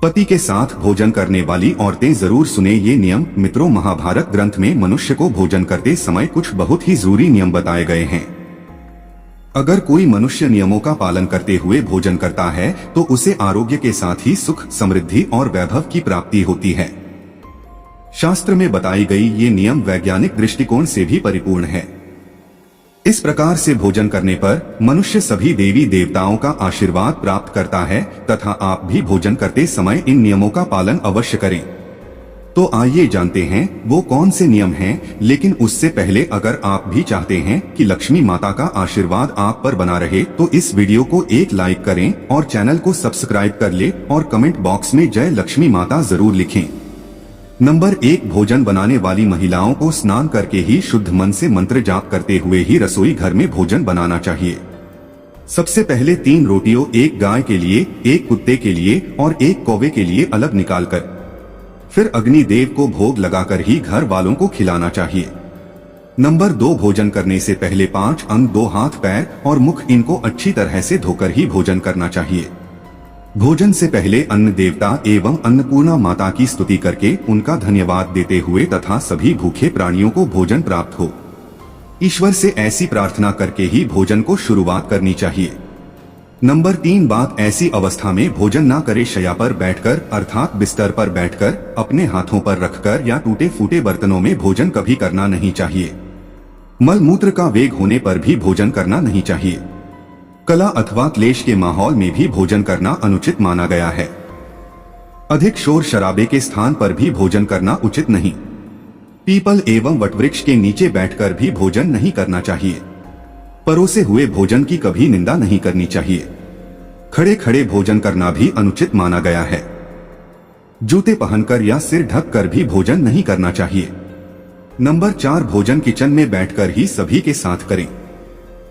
पति के साथ भोजन करने वाली औरतें जरूर सुने ये नियम। मित्रों, महाभारत ग्रंथ में मनुष्य को भोजन करते समय कुछ बहुत ही जरूरी नियम बताए गए हैं। अगर कोई मनुष्य नियमों का पालन करते हुए भोजन करता है तो उसे आरोग्य के साथ ही सुख, समृद्धि और वैभव की प्राप्ति होती है। शास्त्र में बताई गई ये नियम वैज्ञानिक दृष्टिकोण से भी परिपूर्ण है। इस प्रकार से भोजन करने पर मनुष्य सभी देवी देवताओं का आशीर्वाद प्राप्त करता है तथा आप भी भोजन करते समय इन नियमों का पालन अवश्य करें। तो आइए जानते हैं वो कौन से नियम हैं। लेकिन उससे पहले अगर आप भी चाहते हैं कि लक्ष्मी माता का आशीर्वाद आप पर बना रहे तो इस वीडियो को एक लाइक करें और चैनल को सब्सक्राइब कर ले और कमेंट बॉक्स में जय लक्ष्मी माता जरूर लिखें। नंबर 1, भोजन बनाने वाली महिलाओं को स्नान करके ही शुद्ध मन से मंत्र जाप करते हुए ही रसोई घर में भोजन बनाना चाहिए। सबसे पहले 3 रोटियों, एक गाय के लिए, एक कुत्ते के लिए और एक कौवे के लिए अलग निकालकर फिर अग्नि देव को भोग लगाकर ही घर वालों को खिलाना चाहिए। नंबर 2, भोजन करने से पहले 5 अंग, 2 हाथ, पैर और मुख, इनको अच्छी तरह से धोकर ही भोजन करना चाहिए। भोजन से पहले अन्न देवता एवं अन्नपूर्णा माता की स्तुति करके उनका धन्यवाद देते हुए तथा सभी भूखे प्राणियों को भोजन प्राप्त हो, ईश्वर से ऐसी प्रार्थना करके ही भोजन को शुरुआत करनी चाहिए। नंबर 3, बात ऐसी अवस्था में भोजन ना करे शैया पर बैठकर अर्थात बिस्तर पर बैठकर, अपने हाथों पर रखकर या टूटे फूटे बर्तनों में भोजन कभी करना नहीं चाहिए। मल मूत्र का वेग होने पर भी भोजन करना नहीं चाहिए। कला अथवा क्लेश के माहौल में भी भोजन करना अनुचित माना गया है। अधिक शोर शराबे के स्थान पर भी भोजन करना उचित नहीं। पीपल एवं वटवृक्ष के नीचे बैठकर भी भोजन नहीं करना चाहिए। परोसे हुए भोजन की कभी निंदा नहीं करनी चाहिए। खड़े खड़े भोजन करना भी अनुचित माना गया है। जूते पहनकर या सिर ढककर भी भोजन नहीं करना चाहिए। नंबर 4, भोजन किचन में बैठकर ही सभी के साथ करें।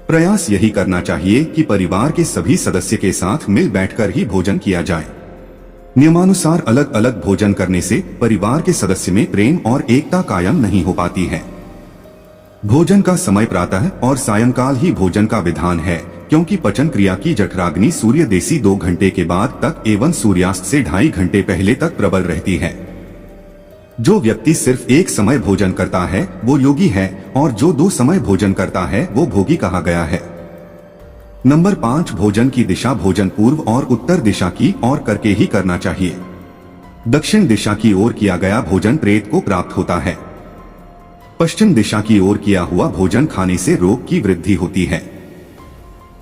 प्रयास यही करना चाहिए कि परिवार के सभी सदस्य के साथ मिल बैठकर ही भोजन किया जाए। नियमानुसार अलग अलग भोजन करने से परिवार के सदस्य में प्रेम और एकता कायम नहीं हो पाती है। भोजन का समय प्रातः और सायंकाल ही भोजन का विधान है, क्योंकि पचन क्रिया की जठराग्नि सूर्य देशी 2 घंटे के बाद तक एवं सूर्यास्त से 2.5 घंटे पहले तक प्रबल रहती है। जो व्यक्ति सिर्फ एक समय भोजन करता है वो योगी है और जो 2 समय भोजन करता है वो भोगी कहा गया है। नंबर 5, भोजन की दिशा भोजन पूर्व और उत्तर दिशा की ओर करके ही करना चाहिए। दक्षिण दिशा की ओर किया गया भोजन प्रेत को प्राप्त होता है। पश्चिम दिशा की ओर किया हुआ भोजन खाने से रोग की वृद्धि होती है।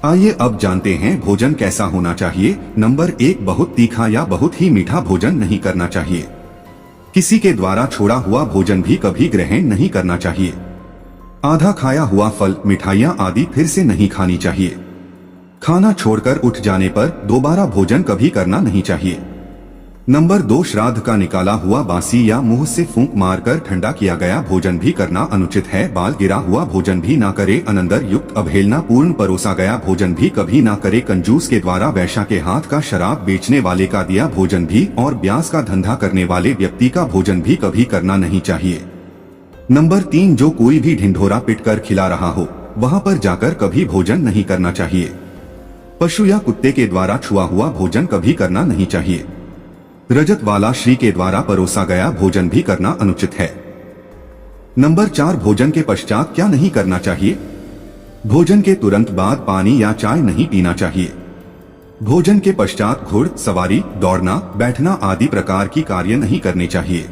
आइए अब जानते हैं भोजन कैसा होना चाहिए। नंबर 1, बहुत तीखा या बहुत ही मीठा भोजन नहीं करना चाहिए। किसी के द्वारा छोड़ा हुआ भोजन भी कभी ग्रहण नहीं करना चाहिए। आधा खाया हुआ फल, मिठाइयाँ आदि फिर से नहीं खानी चाहिए। खाना छोड़कर उठ जाने पर दोबारा भोजन कभी करना नहीं चाहिए। नंबर 2, श्राद्ध का निकाला हुआ बासी या मुंह से फूंक मारकर ठंडा किया गया भोजन भी करना अनुचित है। बाल गिरा हुआ भोजन भी ना करे। अनंदर युक्त अवहेलना पूर्ण परोसा गया भोजन भी कभी ना करे। कंजूस के द्वारा वैश्या के हाथ का शराब बेचने वाले का दिया भोजन भी और ब्याज का धंधा करने वाले व्यक्ति का भोजन भी कभी करना नहीं चाहिए। नंबर 3, जो कोई भी ढिंढोरा पिटकर खिला रहा हो वहाँ पर जाकर कभी भोजन नहीं करना चाहिए। पशु या कुत्ते के द्वारा छुआ हुआ भोजन कभी करना नहीं चाहिए। रजत वाला श्री के द्वारा परोसा गया भोजन भी करना अनुचित है। नंबर 4, भोजन के पश्चात क्या नहीं करना चाहिए। भोजन के तुरंत बाद पानी या चाय नहीं पीना चाहिए। भोजन के पश्चात घुड़ सवारी, दौड़ना, बैठना आदि प्रकार की कार्य नहीं करने चाहिए।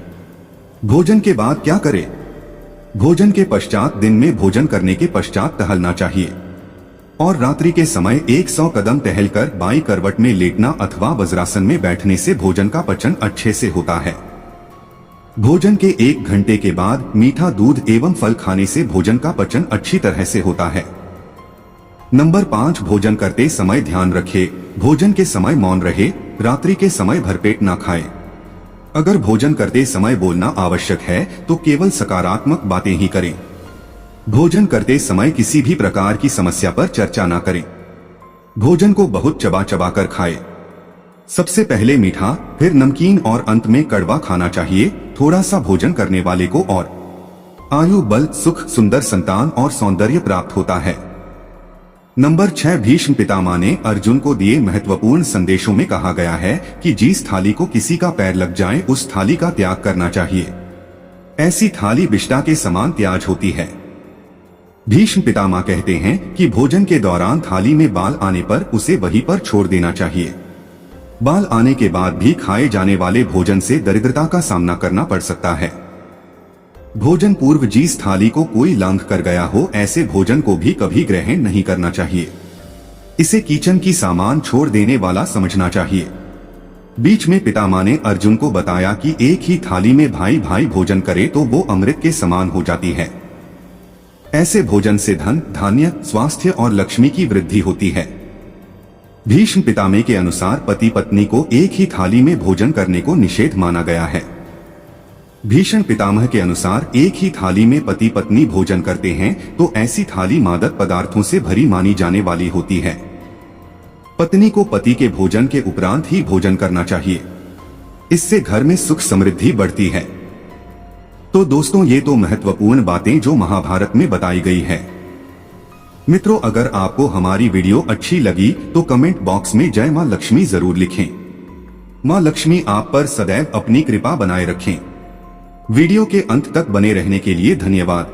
भोजन के बाद क्या करें। भोजन के पश्चात दिन में भोजन करने के पश्चात टहलना चाहिए और रात्रि के समय 100 कदम टहलकर बाईं करवट में लेटना अथवा वज्रासन में बैठने से भोजन का पचन अच्छे से होता है। भोजन के 1 घंटे के बाद मीठा दूध एवं फल खाने से भोजन का पचन अच्छी तरह से होता है। नंबर 5, भोजन करते समय ध्यान रखें, भोजन के समय मौन रहे, रात्रि के समय भरपेट ना खाएं। अगर भोजन करते समय बोलना आवश्यक है तो केवल सकारात्मक बातें ही करें। भोजन करते समय किसी भी प्रकार की समस्या पर चर्चा ना करें। भोजन को बहुत चबा चबा कर खाएं। सबसे पहले मीठा, फिर नमकीन और अंत में कड़वा खाना चाहिए। थोड़ा सा भोजन करने वाले को और आयु, बल, सुख, सुंदर संतान और सौंदर्य प्राप्त होता है। नंबर 6, भीष्म पितामह ने अर्जुन को दिए महत्वपूर्ण संदेशों में कहा गया है कि जिस थाली को किसी का पैर लग जाए उस थाली का त्याग करना चाहिए। ऐसी थाली विष्ठा के समान त्याज होती है। भीष्म पितामह कहते हैं कि भोजन के दौरान थाली में बाल आने पर उसे वहीं पर छोड़ देना चाहिए। बाल आने के बाद भी खाए जाने वाले भोजन से दरिद्रता का सामना करना पड़ सकता है। भोजन पूर्व जिस थाली को कोई लांघ कर गया हो, ऐसे भोजन को भी कभी ग्रहण नहीं करना चाहिए। इसे किचन की सामान छोड़ देने वाला समझना चाहिए। बीच में पितामह ने अर्जुन को बताया कि एक ही थाली में भाई भाई भोजन करे तो वो अमृत के समान हो जाती है। ऐसे भोजन से धन, धान्य, स्वास्थ्य और लक्ष्मी की वृद्धि होती है। भीष्म पितामह के अनुसार पति पत्नी को एक ही थाली में भोजन करने को निषेध माना गया है। भीष्म पितामह के अनुसार एक ही थाली में पति पत्नी भोजन करते हैं तो ऐसी थाली मादक पदार्थों से भरी मानी जाने वाली होती है। पत्नी को पति के भोजन के उपरांत ही भोजन करना चाहिए। इससे घर में सुख समृद्धि बढ़ती है। तो दोस्तों, ये तो महत्वपूर्ण बातें जो महाभारत में बताई गई है। मित्रों, अगर आपको हमारी वीडियो अच्छी लगी तो कमेंट बॉक्स में जय मां लक्ष्मी जरूर लिखें। मां लक्ष्मी आप पर सदैव अपनी कृपा बनाए रखें। वीडियो के अंत तक बने रहने के लिए धन्यवाद।